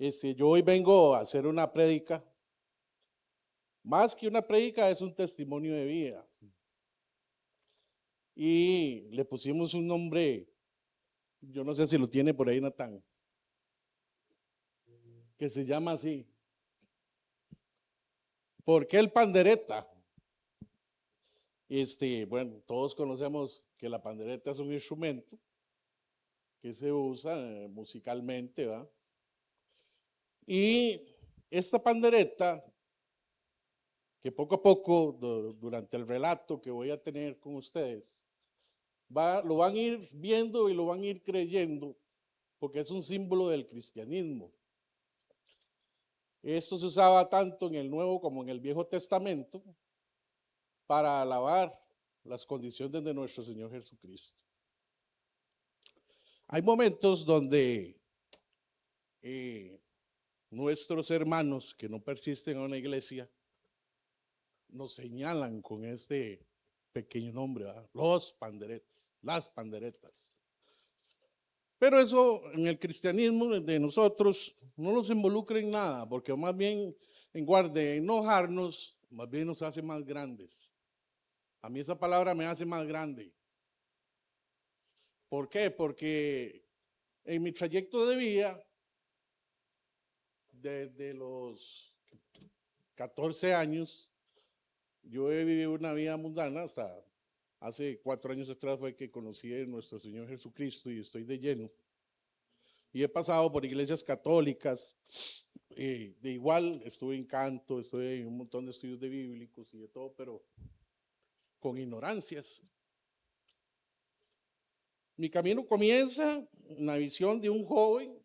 Yo hoy vengo a hacer una prédica. Más que una prédica, es un testimonio de vida. Y le pusimos un nombre, yo no sé si lo tiene por ahí, Natán, que se llama así. ¿Por qué el pandereta? Bueno, todos conocemos que la pandereta es un instrumento que se usa musicalmente, ¿va? Y esta pandereta, que poco a poco, durante el relato que voy a tener con ustedes, lo van a ir viendo y lo van a ir creyendo, porque es un símbolo del cristianismo. Esto se usaba tanto en el Nuevo como en el Viejo Testamento para alabar las condiciones de nuestro Señor Jesucristo. Hay momentos donde nuestros hermanos que no persisten en una iglesia nos señalan con este pequeño nombre, ¿verdad? Los panderetas, las panderetas. Pero eso en el cristianismo de nosotros no nos involucra en nada, porque más bien en lugar de enojarnos, más bien nos hace más grandes. A mí esa palabra me hace más grande. ¿Por qué? Porque en mi trayecto de vida, desde los 14 años, yo he vivido una vida mundana hasta hace 4 años atrás fue que conocí a nuestro Señor Jesucristo y estoy de lleno. Y he pasado por iglesias católicas, de igual estuve en canto, estuve en un montón de estudios de bíblicos y de todo, pero con ignorancias. Mi camino comienza en la visión de un joven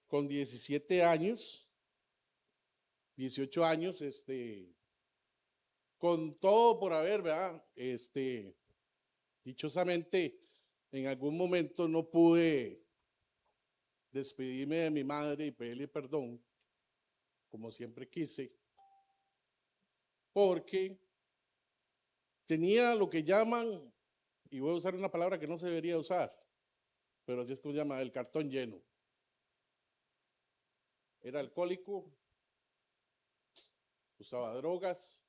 con 17 años, 18 años, con todo por haber, ¿verdad? Dichosamente, en algún momento no pude despedirme de mi madre y pedirle perdón, como siempre quise, porque tenía lo que llaman, y voy a usar una palabra que no se debería usar, pero así es como se llama, el cartón lleno. Era alcohólico, usaba drogas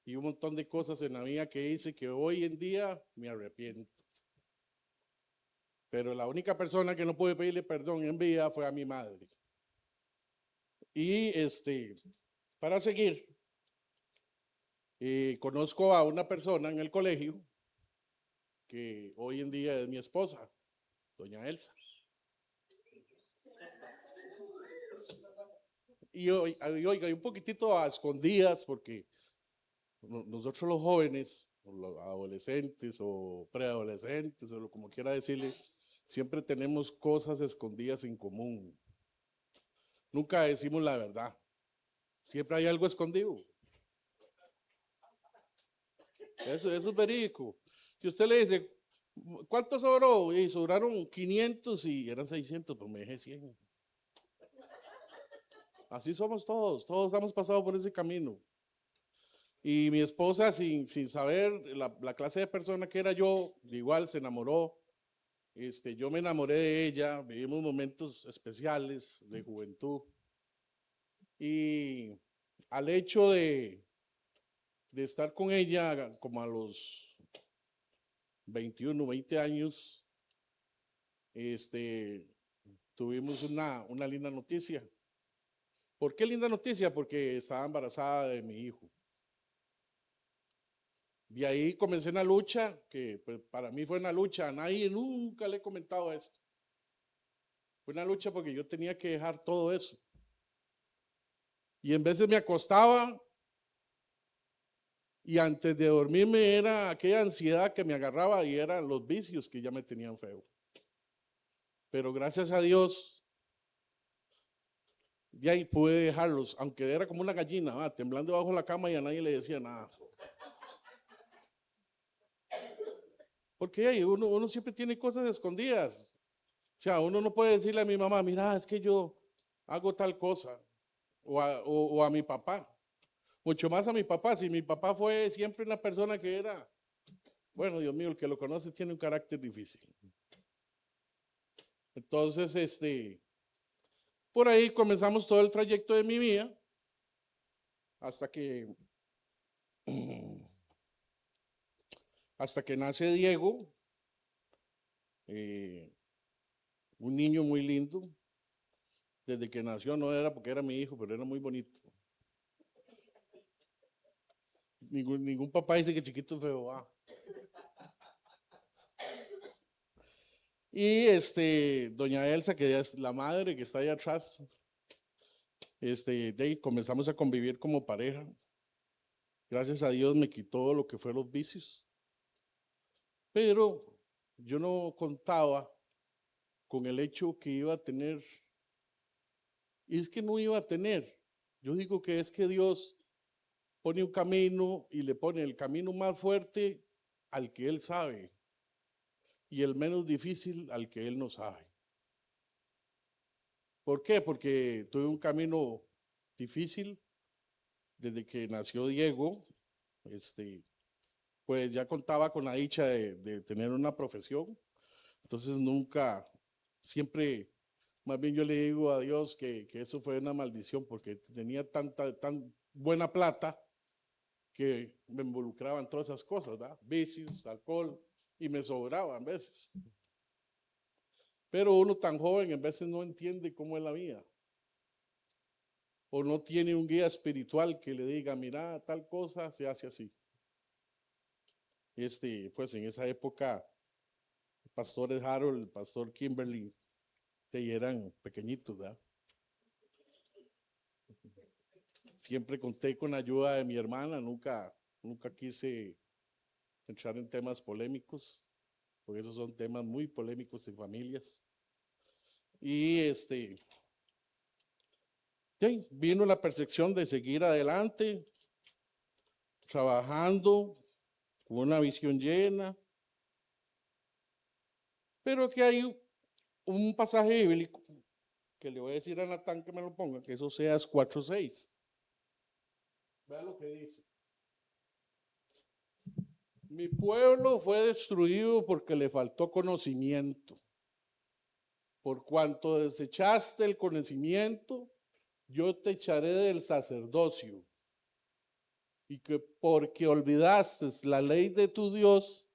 y un montón de cosas en la vida que hice que hoy en día me arrepiento. Pero la única persona que no pude pedirle perdón en vida fue a mi madre. Y para seguir, conozco a una persona en el colegio que hoy en día es mi esposa, doña Elsa. Y oiga, un poquitito a escondidas, porque nosotros los jóvenes, o los adolescentes o preadolescentes, o como quiera decirle, siempre tenemos cosas escondidas en común. Nunca decimos la verdad. Siempre hay algo escondido. Eso es verídico. Si usted le dice, ¿cuánto sobró? Y sobraron 500 y eran 600, pues me dejé 100. Así somos todos hemos pasado por ese camino. Y mi esposa, sin saber la clase de persona que era yo, igual se enamoró. Yo me enamoré de ella, vivimos momentos especiales de juventud. Y al hecho de estar con ella como a los 21, 20 años, tuvimos una linda noticia. ¿Por qué linda noticia? Porque estaba embarazada de mi hijo. De ahí comencé una lucha que pues, para mí fue una lucha, a nadie nunca le he comentado esto. Fue una lucha porque yo tenía que dejar todo eso. Y en veces me acostaba y antes de dormirme era aquella ansiedad que me agarraba y eran los vicios que ya me tenían feo. Pero gracias a Dios, de ahí pude dejarlos, aunque era como una gallina, temblando bajo la cama y a nadie le decía nada. Porque uno siempre tiene cosas escondidas. O sea, uno no puede decirle a mi mamá, mira, es que yo hago tal cosa. O a mi papá. Mucho más a mi papá. Si mi papá fue siempre una persona que era, bueno, Dios mío, el que lo conoce tiene un carácter difícil. Entonces, Por ahí comenzamos todo el trayecto de mi vida hasta que, hasta que nace Diego, eh, un niño muy lindo. Desde que nació no era porque era mi hijo, pero era muy bonito. Ningún papá dice que chiquito es feo. Y doña Elsa, que es la madre que está ahí atrás, de ahí comenzamos a convivir como pareja. Gracias a Dios me quitó lo que fue los vicios. Pero yo no contaba con el hecho que iba a tener, y es que no iba a tener. Yo digo que es que Dios pone un camino y le pone el camino más fuerte al que Él sabe y el menos difícil al que Él no sabe. ¿Por qué? Porque tuve un camino difícil desde que nació Diego. Pues ya contaba con la dicha de tener una profesión, entonces nunca, siempre, más bien yo le digo a Dios que eso fue una maldición porque tenía tan buena plata que me involucraban todas esas cosas, ¿verdad? Vicios, alcohol, y me sobraban a veces. Pero uno tan joven en veces no entiende cómo es la vida. O no tiene un guía espiritual que le diga, mira, tal cosa se hace así. Pues en esa época, el pastor Harold, el pastor Kimberly, eran pequeñitos, ¿verdad? Siempre conté con la ayuda de mi hermana, nunca quise entrar en temas polémicos, porque esos son temas muy polémicos en familias. Y vino la percepción de seguir adelante, trabajando, con una visión llena, pero que hay un pasaje bíblico que le voy a decir a Natán que me lo ponga, que eso sea 4:6. Vea lo que dice. Mi pueblo fue destruido porque le faltó conocimiento. Por cuanto desechaste el conocimiento, yo te echaré del sacerdocio. Y que porque olvidaste la ley de tu Dios,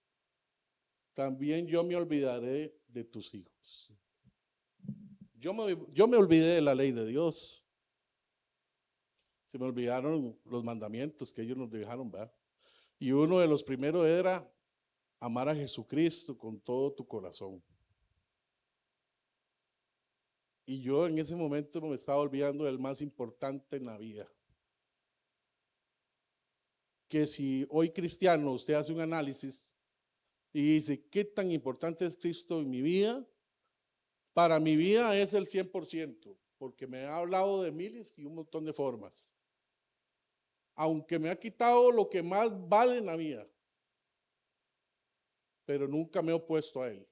también yo me olvidaré de tus hijos. Yo me olvidé de la ley de Dios. Se me olvidaron los mandamientos que ellos nos dejaron, ¿verdad? Y uno de los primeros era amar a Jesucristo con todo tu corazón. Y yo en ese momento me estaba olvidando del más importante en la vida. Que si hoy cristiano usted hace un análisis y dice, ¿qué tan importante es Cristo en mi vida? Para mi vida es el 100%, porque me ha hablado de miles y un montón de formas. Aunque me ha quitado lo que más vale en la vida, pero nunca me he opuesto a él.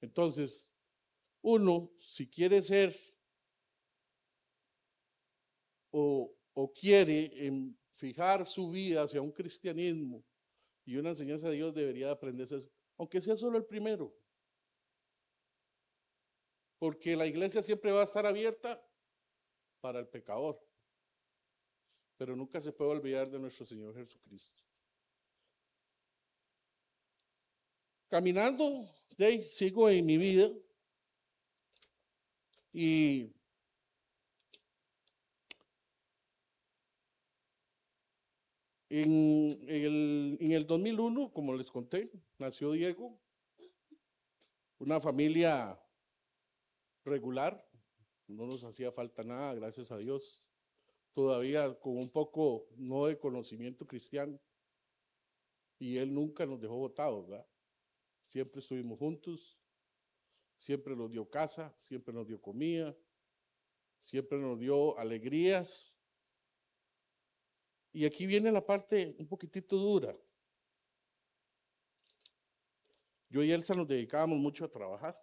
Entonces, uno, si quiere ser o quiere fijar su vida hacia un cristianismo y una enseñanza de Dios, debería aprenderse eso, aunque sea solo el primero. Porque la iglesia siempre va a estar abierta para el pecador, pero nunca se puede olvidar de nuestro Señor Jesucristo. Caminando, sigo en mi vida y en el 2001, como les conté, nació Diego, una familia regular, no nos hacía falta nada, gracias a Dios, todavía con un poco no de conocimiento cristiano, y Él nunca nos dejó botados, ¿verdad? Siempre estuvimos juntos, siempre nos dio casa, siempre nos dio comida, siempre nos dio alegrías. Y aquí viene la parte un poquitito dura. Yo y Elsa nos dedicábamos mucho a trabajar.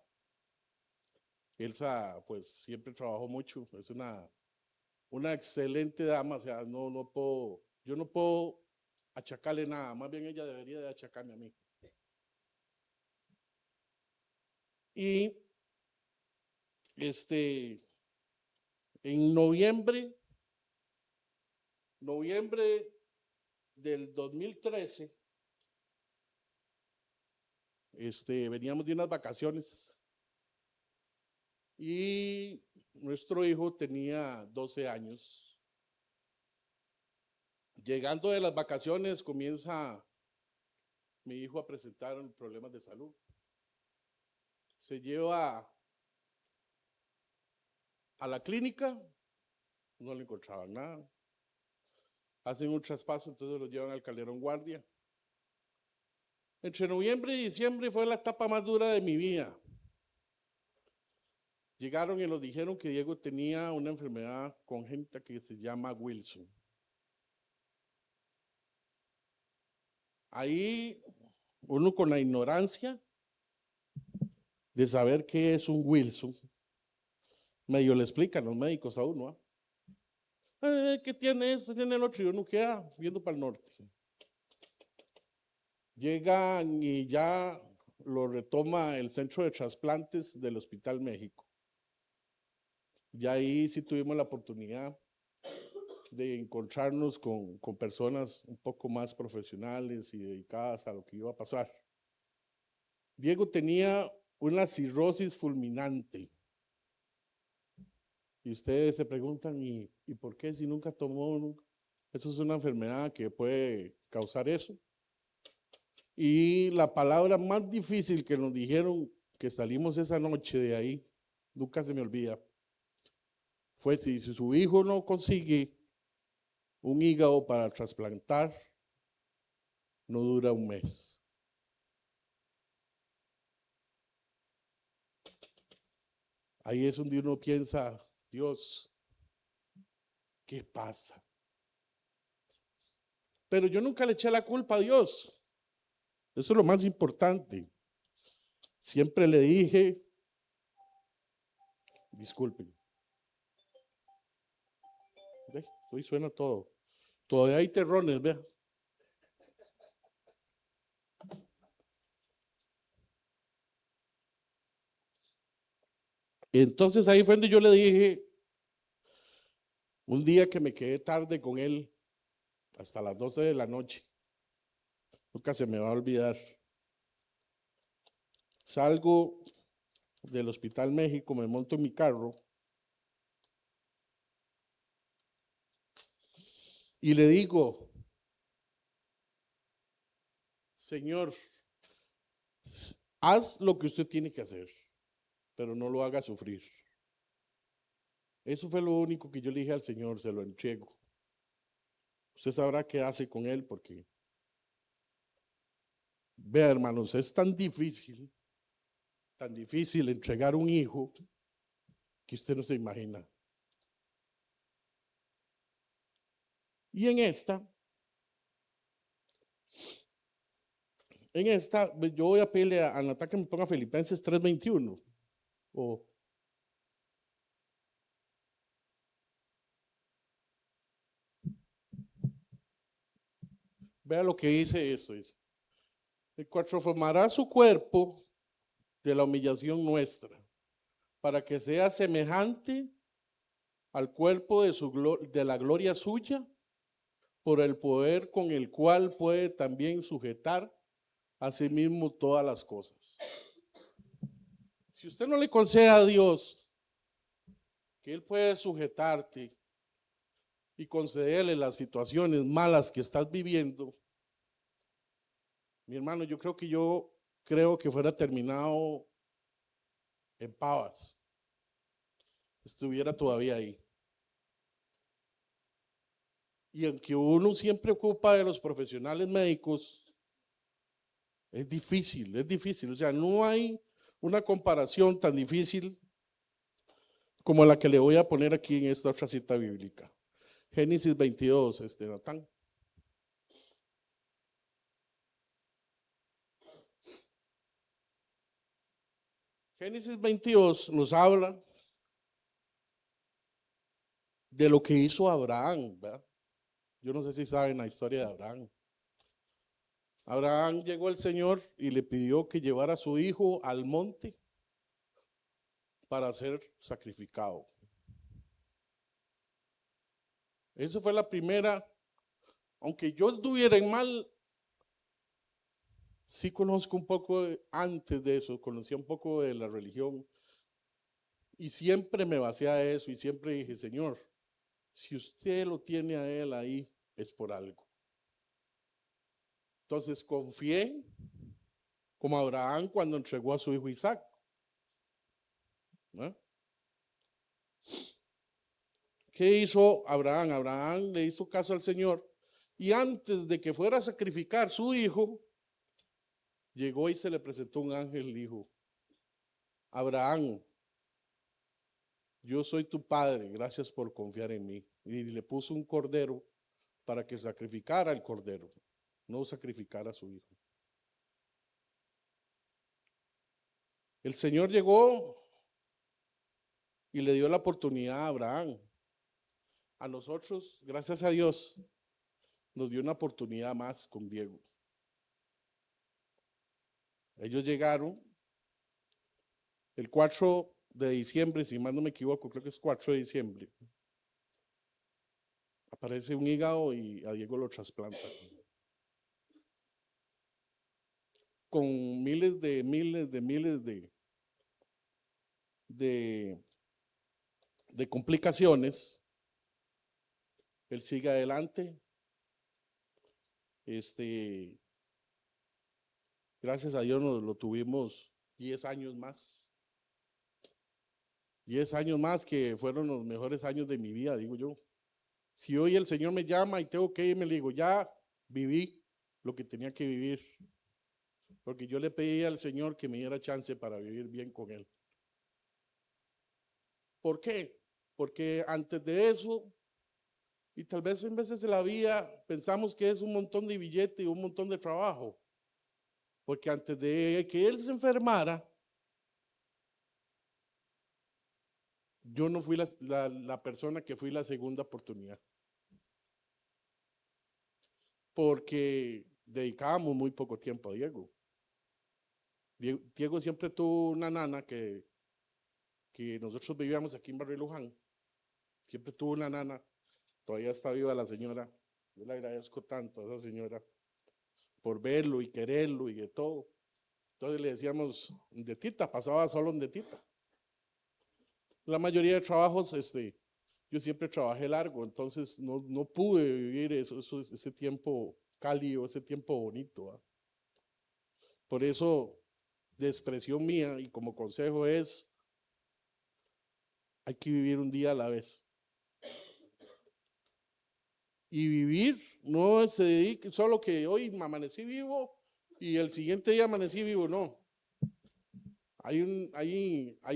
Elsa pues siempre trabajó mucho, es una excelente dama, o sea, yo no puedo achacarle nada, más bien ella debería de achacarme a mí. Y En noviembre del 2013, veníamos de unas vacaciones y nuestro hijo tenía 12 años. Llegando de las vacaciones, comienza mi hijo a presentar problemas de salud. Se lleva a la clínica, no le encontraban nada. Hacen un traspaso, entonces lo llevan al Calderón Guardia. Entre noviembre y diciembre fue la etapa más dura de mi vida. Llegaron y nos dijeron que Diego tenía una enfermedad congénita que se llama Wilson. Ahí uno con la ignorancia de saber qué es un Wilson, medio le explican los médicos a uno. ¿Qué tiene esto? Tiene el otro. Y uno queda viendo para el norte. Llegan y ya lo retoma el centro de trasplantes del Hospital México. Y ahí sí tuvimos la oportunidad de encontrarnos con personas un poco más profesionales y dedicadas a lo que iba a pasar. Diego tenía una cirrosis fulminante. Y ustedes se preguntan, ¿y por qué si nunca tomó? Eso es una enfermedad que puede causar eso. Y la palabra más difícil que nos dijeron que salimos esa noche de ahí, nunca se me olvida, fue si su hijo no consigue un hígado para trasplantar, no dura un mes. Ahí es donde uno piensa, Dios, ¿qué pasa? Pero yo nunca le eché la culpa a Dios. Eso es lo más importante. Siempre le dije, disculpen. Hoy suena todo. Todavía hay terrones, vea. Entonces ahí fue donde yo le dije, un día que me quedé tarde con él, hasta las 12 de la noche, nunca se me va a olvidar. Salgo del Hospital México, me monto en mi carro y le digo, Señor, haz lo que usted tiene que hacer, pero no lo haga sufrir. Eso fue lo único que yo le dije al Señor, se lo entrego. Usted sabrá qué hace con él porque, vea hermanos, es tan difícil entregar un hijo que usted no se imagina. Y en esta, yo voy a pedirle a Natalia que me ponga Filipenses 3:21. Vea lo que dice eso. Dice, el cual transformará su cuerpo de la humillación nuestra, para que sea semejante al cuerpo de la gloria suya, por el poder con el cual puede también sujetar a sí mismo todas las cosas. Si usted no le concede a Dios que Él puede sujetarte y concederle las situaciones malas que estás viviendo, mi hermano, yo creo que fuera terminado en Pavas, estuviera todavía ahí. Y aunque uno siempre ocupa de los profesionales médicos, es difícil. O sea, no hay una comparación tan difícil como la que le voy a poner aquí en esta otra cita bíblica. Génesis 22, Natán. Génesis 22 nos habla de lo que hizo Abraham, ¿verdad? Yo no sé si saben la historia de Abraham. Abraham llegó al Señor y le pidió que llevara a su hijo al monte para ser sacrificado. Esa fue la primera, aunque yo estuviera en mal, sí conozco un poco antes de eso, conocía un poco de la religión y siempre me basé a eso y siempre dije, Señor, si usted lo tiene a él ahí, es por algo. Entonces confié como Abraham cuando entregó a su hijo Isaac, ¿no? ¿Qué hizo Abraham? Abraham le hizo caso al Señor y antes de que fuera a sacrificar su hijo, llegó y se le presentó un ángel y dijo, Abraham, yo soy tu padre, gracias por confiar en mí. Y le puso un cordero para que sacrificara el cordero, no sacrificara a su hijo. El Señor llegó y le dio la oportunidad a Abraham. A nosotros, gracias a Dios, nos dio una oportunidad más con Diego. Ellos llegaron el 4 de diciembre, si mal no me equivoco, creo que es 4 de diciembre. Aparece un hígado y a Diego lo trasplanta. Con miles de complicaciones, él sigue adelante. Gracias a Dios nos lo tuvimos 10 años más. 10 años más que fueron los mejores años de mi vida, digo yo. Si hoy el Señor me llama y tengo que irme, le digo, ya viví lo que tenía que vivir. Porque yo le pedí al Señor que me diera chance para vivir bien con Él. ¿Por qué? Porque antes de eso, y tal vez en veces de la vida, pensamos que es un montón de billete y un montón de trabajo. Porque antes de que Él se enfermara, yo no fui la persona que fui la segunda oportunidad. Porque dedicábamos muy poco tiempo a Diego. Diego siempre tuvo una nana que nosotros vivíamos aquí en Barrio Luján. Siempre tuvo una nana, todavía está viva la señora. Yo le agradezco tanto a esa señora por verlo y quererlo y de todo. Entonces le decíamos de tita, pasaba solo en de tita. La mayoría de trabajos, yo siempre trabajé largo, entonces no pude vivir ese tiempo cálido, ese tiempo bonito. ¿eh? Por eso, de expresión mía y como consejo es, hay que vivir un día a la vez. Y vivir no se dedique solo que hoy amanecí vivo y el siguiente día amanecí vivo, no. Hay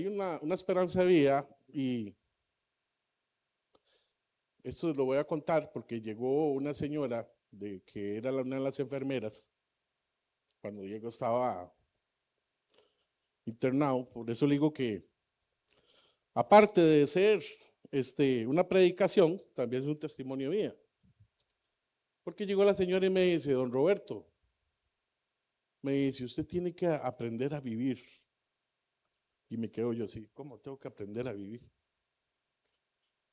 una esperanza de vida y esto lo voy a contar porque llegó una señora que era una de las enfermeras cuando Diego estaba internado. Por eso le digo que aparte de ser una predicación, también es un testimonio mío. Porque llegó la señora y me dice, don Roberto, me dice, usted tiene que aprender a vivir. Y me quedo yo así, ¿cómo tengo que aprender a vivir?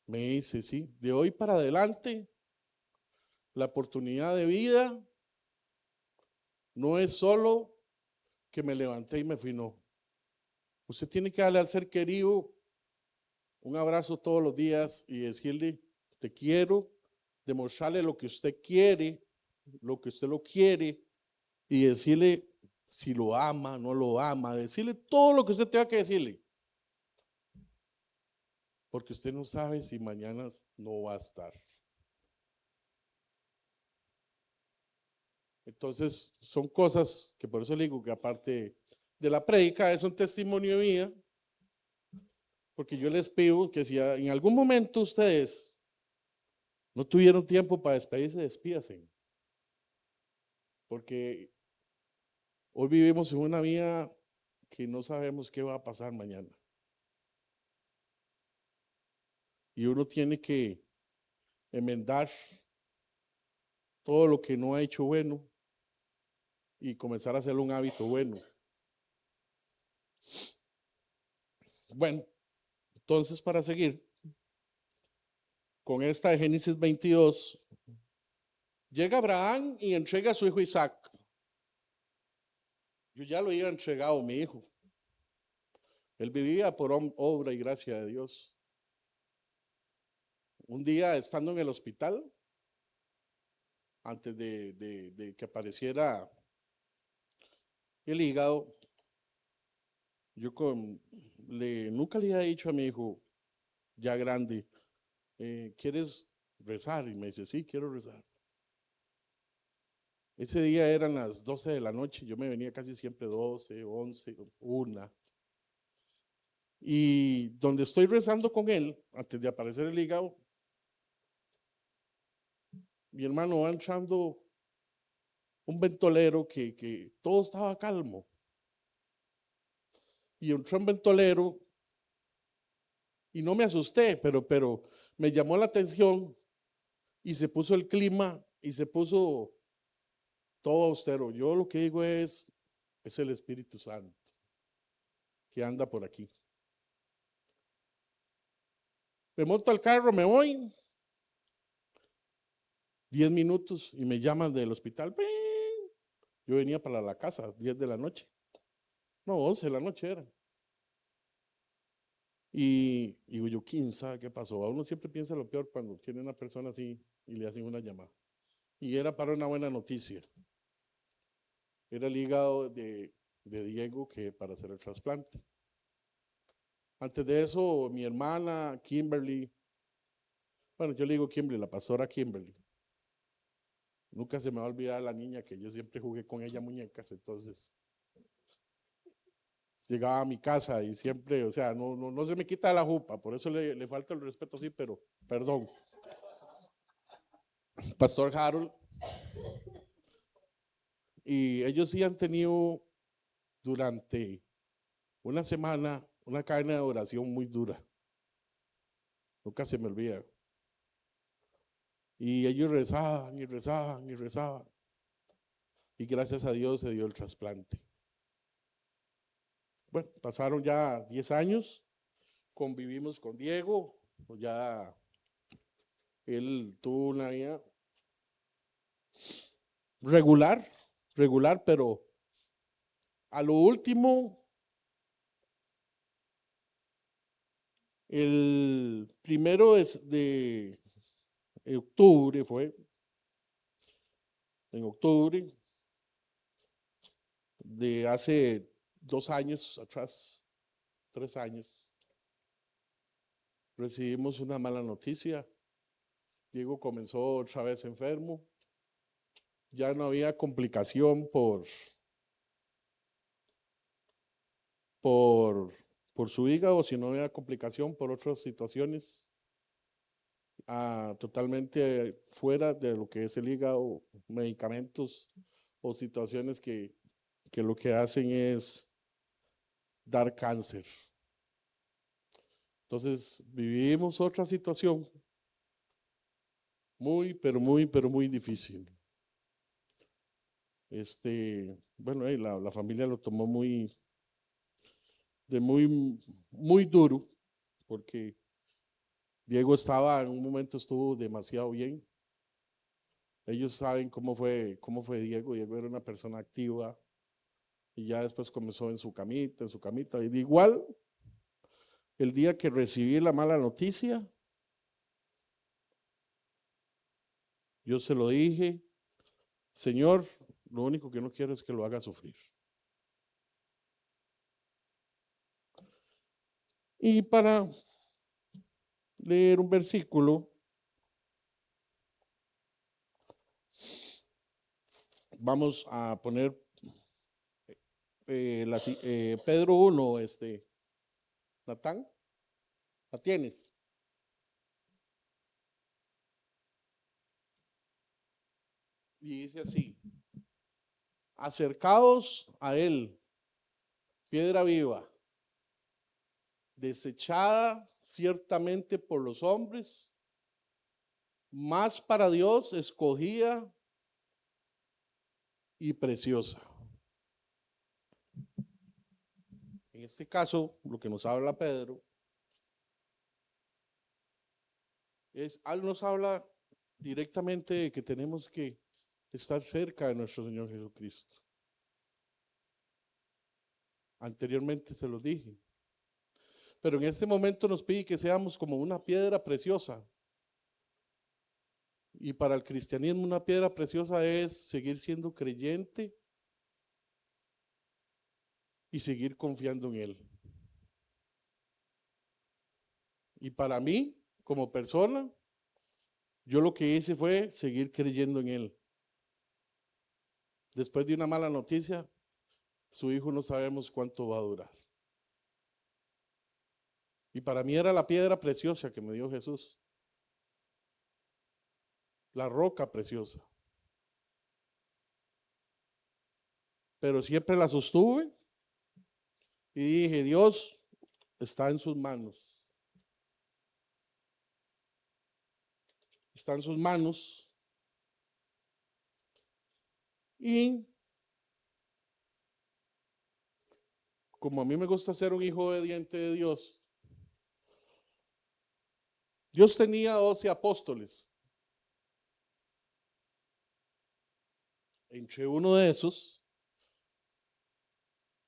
Me dice, sí, de hoy para adelante, la oportunidad de vida no es solo que me levanté y me fui, no. Usted tiene que darle al ser querido un abrazo todos los días y decirle, te quiero, demostrarle lo que usted quiere, lo que usted lo quiere y decirle si lo ama, no lo ama, decirle todo lo que usted tenga que decirle. Porque usted no sabe si mañana no va a estar. Entonces, son cosas que por eso le digo que aparte de la prédica es un testimonio mío, porque yo les pido que si en algún momento ustedes no tuvieron tiempo para despedirse, despídase. Porque hoy vivimos en una vida que no sabemos qué va a pasar mañana. Y uno tiene que enmendar todo lo que no ha hecho bueno y comenzar a hacerlo un hábito bueno. Bueno, Entonces, para seguir con esta de Génesis 22, llega Abraham y entrega a su hijo Isaac. Yo ya lo había entregado a mi hijo. Él vivía por obra y gracia de Dios. Un día, estando en el hospital, antes de que apareciera el hígado, yo nunca le había dicho a mi hijo, ya grande, ¿quieres rezar? Y me dice, sí, quiero rezar. Ese día eran las 12 de la noche, yo me venía casi siempre 12, 11, 1. Y donde estoy rezando con él, antes de aparecer el hígado, mi hermano va entrando un ventolero que todo estaba calmo. Y entró un ventolero y no me asusté, pero me llamó la atención y se puso el clima y se puso todo austero. Yo lo que digo es el Espíritu Santo que anda por aquí. Me monto al carro, me voy, 10 minutos y me llaman del hospital. Yo venía para la casa, 10 de la noche. No, 11 de la noche era. Y digo yo, ¿quién sabe qué pasó? A uno siempre piensa lo peor cuando tiene una persona así y le hacen una llamada. Y era para una buena noticia. Era el hígado de Diego que para hacer el trasplante. Antes de eso, mi hermana Kimberly, bueno, yo le digo Kimberly, la pastora Kimberly. Nunca se me va a olvidar la niña que yo siempre jugué con ella muñecas, entonces llegaba a mi casa y siempre, o sea, no se me quita la jupa, por eso le falta el respeto así, pero perdón. Pastor Harold, y ellos sí han tenido durante una semana una cadena de oración muy dura. Nunca se me olvida. Y ellos rezaban y rezaban y rezaban. Y gracias a Dios se dio el trasplante. Bueno, pasaron ya 10 años, convivimos con Diego, pues ya él tuvo una vida regular, pero a lo último, el 1 de octubre fue, en octubre de hace 2 años atrás, 3 años, recibimos una mala noticia. Diego comenzó otra vez enfermo. Ya no había complicación por su hígado, sino había complicación por otras situaciones totalmente fuera de lo que es el hígado, medicamentos o situaciones que lo que hacen es dar cáncer. Entonces vivimos otra situación pero muy difícil. Bueno, la familia lo tomó muy duro, porque Diego en un momento estuvo demasiado bien. Ellos saben cómo fue Diego. Diego era una persona activa y ya después comenzó en su camita. Y de igual, el día que recibí la mala noticia, yo se lo dije, Señor, lo único que no quiero es que lo haga sufrir. Y para leer un versículo, vamos a poner Pedro 1, Natán, ¿la tienes? Y dice así: acercaos a él, piedra viva, desechada ciertamente por los hombres, mas para Dios escogida y preciosa. En este caso, lo que nos habla Pedro Él nos habla directamente de que tenemos que estar cerca de nuestro Señor Jesucristo. Anteriormente se los dije. Pero en este momento nos pide que seamos como una piedra preciosa. Y para el cristianismo una piedra preciosa es seguir siendo creyente y seguir confiando en Él. Y para mí, como persona, yo lo que hice fue seguir creyendo en Él. Después de una mala noticia, su hijo no sabemos cuánto va a durar. Y para mí era la piedra preciosa que me dio Jesús. La roca preciosa. Pero siempre la sostuve y dije, Dios está en sus manos. Está en sus manos. Y como a mí me gusta ser un hijo obediente de Dios, Dios tenía 12 apóstoles. Entre uno de esos,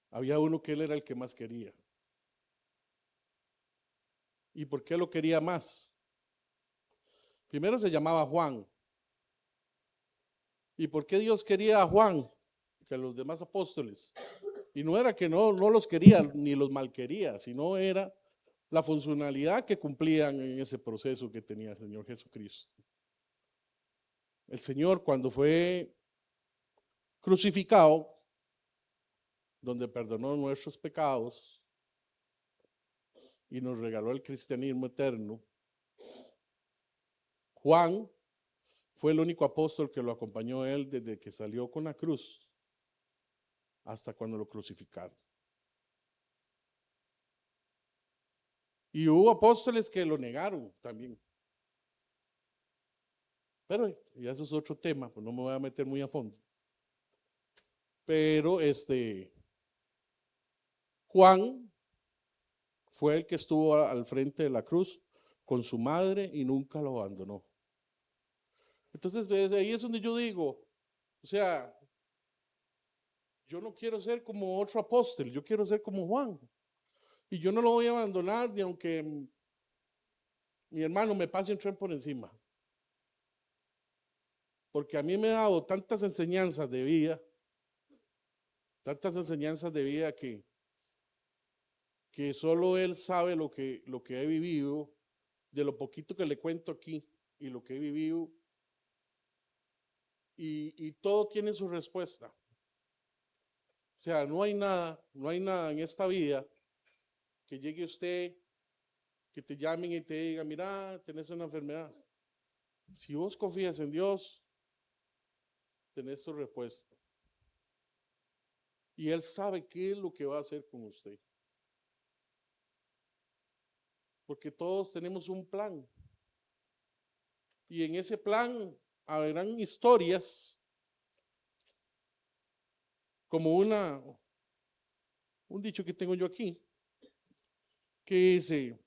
había uno que él era el que más quería. ¿Y por qué lo quería más? Primero se llamaba Juan. ¿Y por qué Dios quería a Juan que a los demás apóstoles? Y no era que no los quería ni los malquería, sino era la funcionalidad que cumplían en ese proceso que tenía el Señor Jesucristo. El Señor, cuando fue crucificado, donde perdonó nuestros pecados y nos regaló el cristianismo eterno, Juan fue el único apóstol que lo acompañó a él desde que salió con la cruz hasta cuando lo crucificaron. Y hubo apóstoles que lo negaron también. Pero ya eso es otro tema, pues no me voy a meter muy a fondo. Pero Juan fue el que estuvo al frente de la cruz con su madre y nunca lo abandonó. Entonces, desde ahí es donde yo digo, o sea, yo no quiero ser como otro apóstol, yo quiero ser como Juan. Y yo no lo voy a abandonar ni aunque mi hermano me pase un tren por encima. Porque a mí me ha dado tantas enseñanzas de vida, que solo él sabe lo que he vivido, de lo poquito que le cuento aquí y lo que he vivido. Y todo tiene su respuesta. O sea, no hay nada en esta vida que llegue usted, que te llamen y te digan, mira, tenés una enfermedad. Si vos confías en Dios, tenés su respuesta. Y Él sabe qué es lo que va a hacer con usted. Porque todos tenemos un plan. Y en ese plan habrán historias como un dicho que tengo yo aquí, que dice,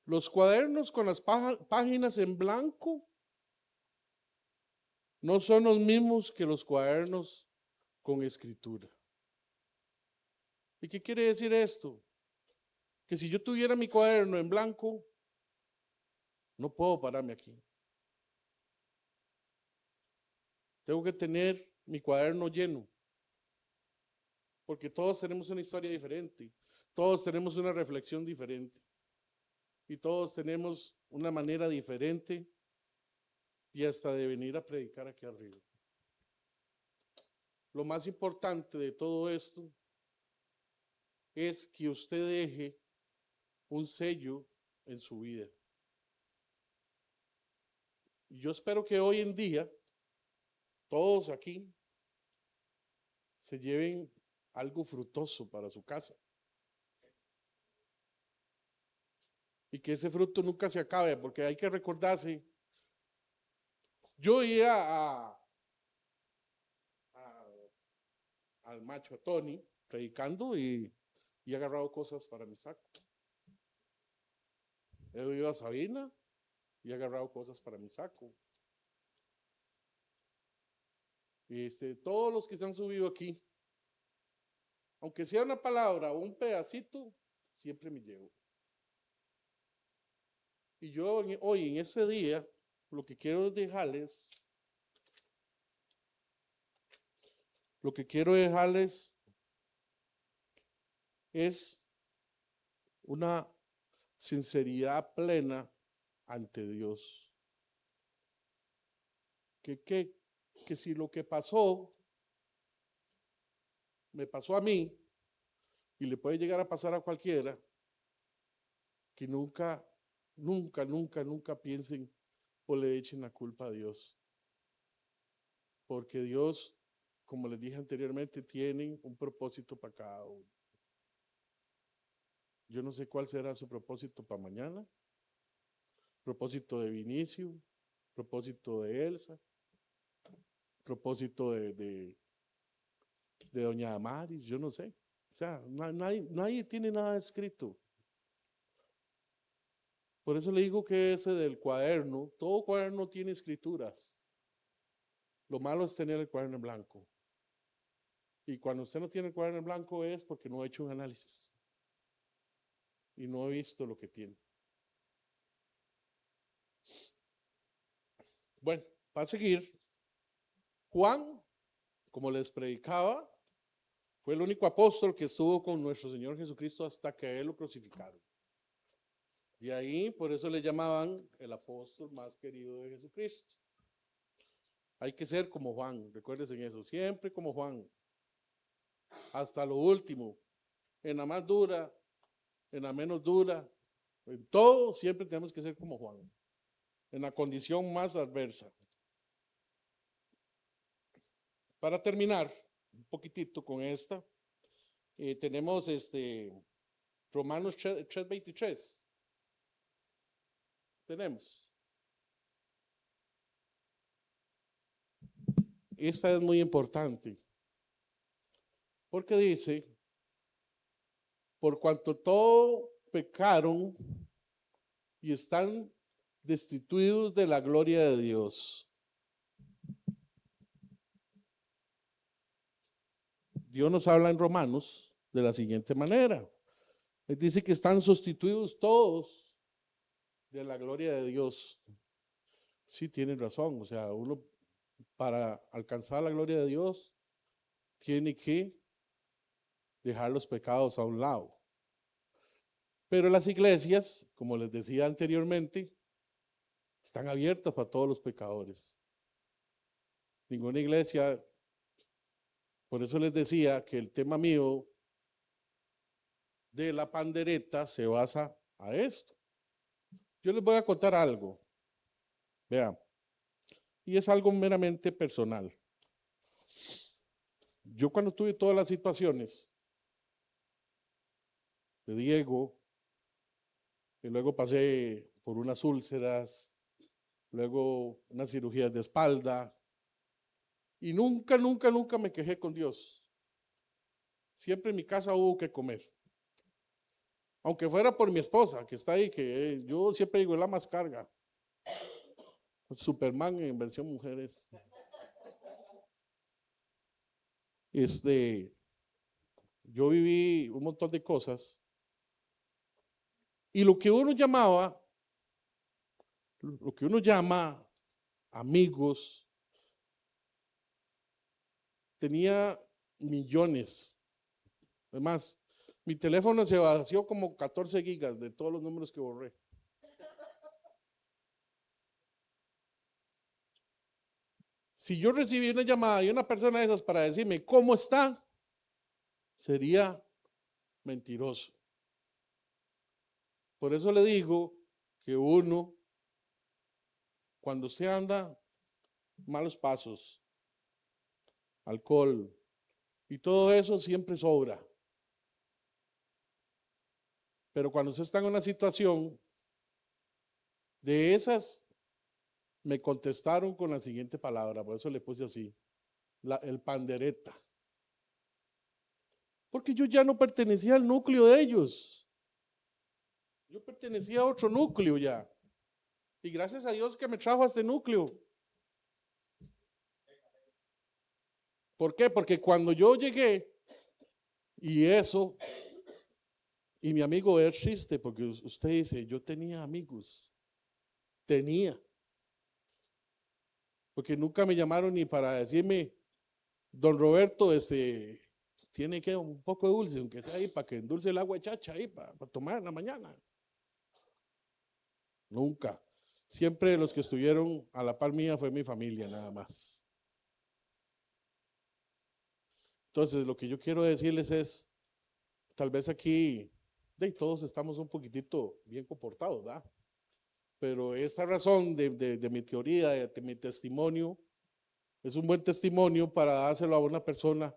los cuadernos con las páginas en blanco no son los mismos que los cuadernos con escritura. ¿Y qué quiere decir esto? Que si yo tuviera mi cuaderno en blanco, no puedo pararme aquí. Tengo que tener mi cuaderno lleno, porque todos tenemos una historia diferente, todos tenemos una reflexión diferente y todos tenemos una manera diferente y hasta de venir a predicar aquí arriba. Lo más importante de todo esto es que usted deje un sello en su vida. Y yo espero que hoy en día todos aquí se lleven algo frutoso para su casa. Y que ese fruto nunca se acabe, porque hay que recordarse. Yo iba al macho Tony predicando y he agarrado cosas para mi saco. He oído a Sabina y he agarrado cosas para mi saco. Todos los que se han subido aquí, aunque sea una palabra o un pedacito, siempre me llevo. Y yo hoy, en ese día, lo que quiero dejarles es una sinceridad plena ante Dios. Que si lo que pasó me pasó a mí y le puede llegar a pasar a cualquiera, que nunca piensen o le echen la culpa a Dios. Porque Dios, como les dije anteriormente, tiene un propósito para cada uno. Yo no sé cuál será su propósito para mañana. Propósito de Vinicio, propósito de Elsa, propósito de doña Amaris, yo no sé. O sea, nadie tiene nada escrito. Por eso le digo que ese del cuaderno, todo cuaderno tiene escrituras. Lo malo es tener el cuaderno en blanco. Y cuando usted no tiene el cuaderno en blanco es porque no ha hecho un análisis. Y no ha visto lo que tiene. Bueno, para seguir, Juan, como les predicaba, fue el único apóstol que estuvo con nuestro Señor Jesucristo hasta que a él lo crucificaron. Y ahí, por eso le llamaban el apóstol más querido de Jesucristo. Hay que ser como Juan, recuérdense en eso, siempre como Juan. Hasta lo último, en la más dura, en la menos dura, en todo siempre tenemos que ser como Juan, en la condición más adversa. Para terminar un poquitito con esta, tenemos Romanos 3:23. Tenemos. Esta es muy importante, porque dice, por cuanto todos pecaron y están destituidos de la gloria de Dios. Dios nos habla en Romanos de la siguiente manera. Él dice que están sustituidos todos de la gloria de Dios. Sí, tienen razón. O sea, uno para alcanzar la gloria de Dios tiene que dejar los pecados a un lado. Pero las iglesias, como les decía anteriormente, están abiertas para todos los pecadores. Ninguna iglesia, por eso les decía que el tema mío de la pandereta se basa a esto. Yo les voy a contar algo, vean, y es algo meramente personal. Yo cuando tuve todas las situaciones de Diego, y luego pasé por unas úlceras, luego unas cirugías de espalda, y nunca me quejé con Dios. Siempre en mi casa hubo que comer. Aunque fuera por mi esposa, que está ahí, que yo siempre digo, es la más carga. Superman en versión mujeres. Yo viví un montón de cosas. Y lo que uno llama amigos, tenía millones. Además, mi teléfono se vació como 14 gigas de todos los números que borré. Si yo recibí una llamada de una persona de esas para decirme cómo está, sería mentiroso. Por eso le digo que uno, cuando usted anda malos pasos, alcohol y todo eso, siempre sobra. Pero cuando usted está en una situación de esas, me contestaron con la siguiente palabra, por eso le puse así, el pandereta. Porque yo ya no pertenecía al núcleo de ellos. Yo pertenecía a otro núcleo ya. Y gracias a Dios que me trajo a este núcleo. ¿Por qué? Porque cuando yo llegué, y eso, y mi amigo es triste, porque usted dice, yo tenía amigos, tenía, porque nunca me llamaron ni para decirme, don Roberto, tiene que un poco de dulce, aunque sea ahí, para que endulce el agua de chacha ahí, para tomar en la mañana. Nunca. Siempre los que estuvieron a la par mía fue mi familia, nada más. Entonces, lo que yo quiero decirles es, tal vez aquí, todos estamos un poquitito bien comportados, ¿verdad? Pero esta razón de mi teoría, de mi testimonio, es un buen testimonio para dárselo a una persona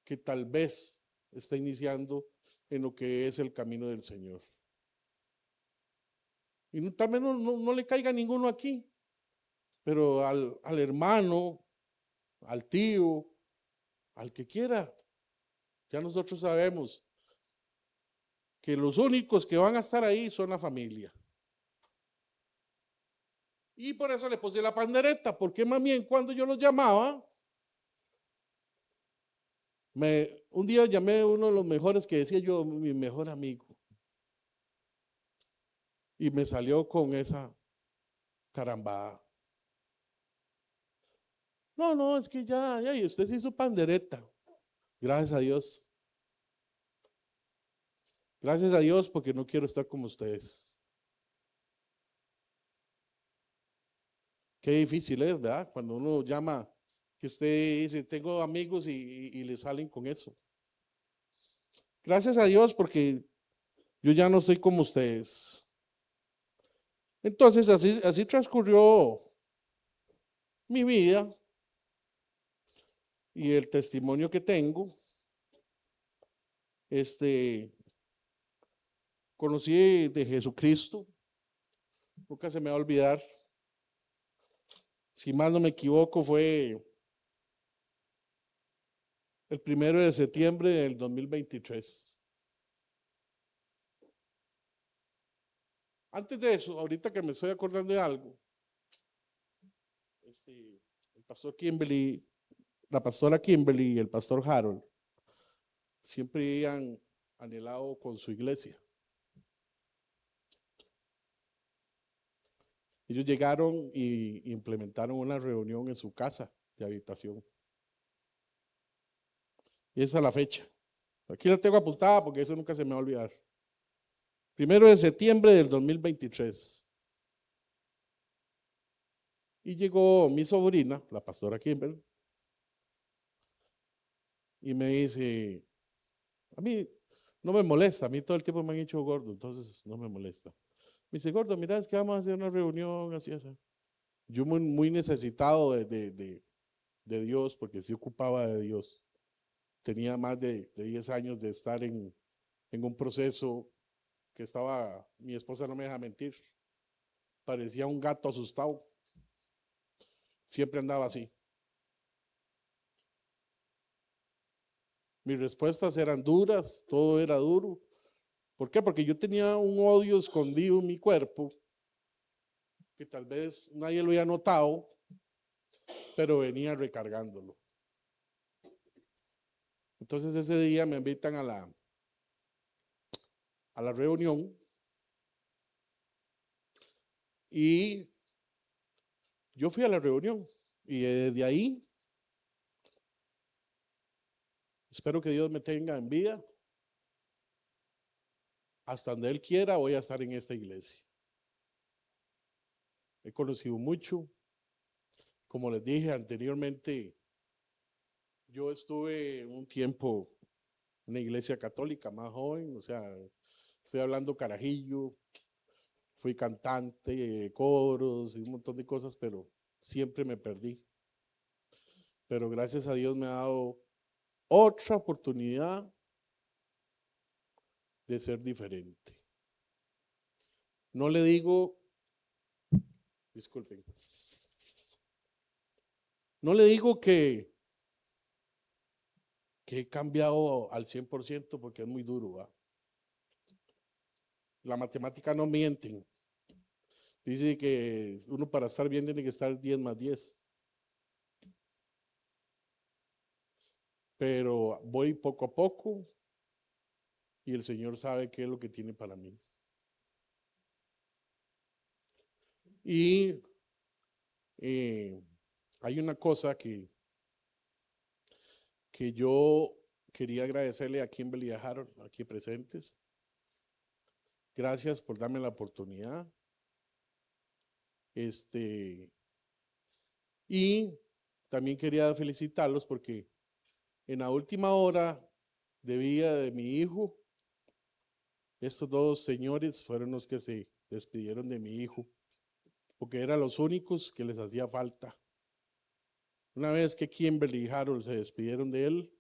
que tal vez está iniciando en lo que es el camino del Señor. Y tal vez no le caiga ninguno aquí, pero al hermano, al tío, al que quiera, ya nosotros sabemos que los únicos que van a estar ahí son la familia. Y por eso le puse la pandereta, porque más bien cuando yo los llamaba, un día llamé a uno de los mejores que decía yo, mi mejor amigo. Y me salió con esa carambada. No, es que ya, y usted se hizo pandereta. Gracias a Dios. Gracias a Dios porque no quiero estar como ustedes. Qué difícil es, ¿verdad? Cuando uno llama, que usted dice, tengo amigos y le salen con eso. Gracias a Dios porque yo ya no estoy como ustedes. Entonces así transcurrió mi vida y el testimonio que tengo. Conocí de Jesucristo, nunca se me va a olvidar. Si mal no me equivoco, fue el 1 de septiembre del 2023. Antes de eso, ahorita que me estoy acordando de algo, el pastor Kimberly, la pastora Kimberly y el pastor Harold siempre han anhelado con su iglesia. Ellos llegaron y implementaron una reunión en su casa de habitación. Y esa es la fecha. Aquí la tengo apuntada porque eso nunca se me va a olvidar. 1 de septiembre del 2023. Y llegó mi sobrina, la pastora Kimberly, y me dice, a mí no me molesta, a mí todo el tiempo me han hecho gordo, entonces no me molesta. Me dice, gordo, mira, es que vamos a hacer una reunión así, así. Yo muy necesitado de Dios, porque sí ocupaba de Dios. Tenía más de 10 años de estar en un proceso que estaba, mi esposa no me deja mentir, parecía un gato asustado. Siempre andaba así. Mis respuestas eran duras, todo era duro. ¿Por qué? Porque yo tenía un odio escondido en mi cuerpo, que tal vez nadie lo había notado, pero venía recargándolo. Entonces ese día me invitan a la reunión y yo fui a la reunión y desde ahí espero que Dios me tenga en vida. Hasta donde Él quiera voy a estar en esta iglesia. He conocido mucho. Como les dije anteriormente, yo estuve un tiempo en una iglesia católica más joven, o sea, estoy hablando carajillo, fui cantante, coros y un montón de cosas, pero siempre me perdí. Pero gracias a Dios me ha dado otra oportunidad de ser diferente. No le digo, disculpen, no le digo que he cambiado al 100% porque es muy duro, ¿va? La matemática no mienten. Dice que uno para estar bien tiene que estar 10 más 10. Pero voy poco a poco y el Señor sabe qué es lo que tiene para mí. Y eh, hay una cosa que yo quería agradecerle a Kimberly y a Harold aquí presentes. Gracias por darme la oportunidad. Y también quería felicitarlos porque en la última hora de vida de mi hijo, estos dos señores fueron los que se despidieron de mi hijo, porque eran los únicos que les hacía falta. Una vez que Kimberly y Harold se despidieron de él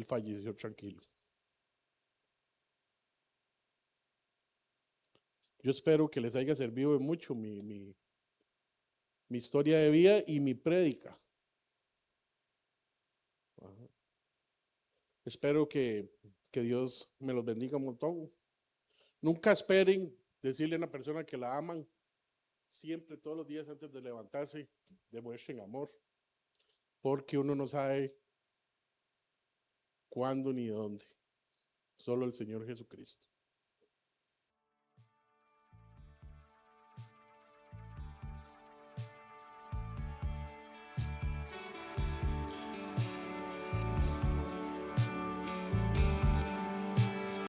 falleció tranquilo. Yo espero que les haya servido de mucho mi historia de vida y mi prédica. Ajá. Espero que Dios me los bendiga un montón. Nunca esperen decirle a una persona que la aman. Siempre, todos los días antes de levantarse, demuestren amor, porque uno no sabe cuándo ni dónde. Solo el Señor Jesucristo.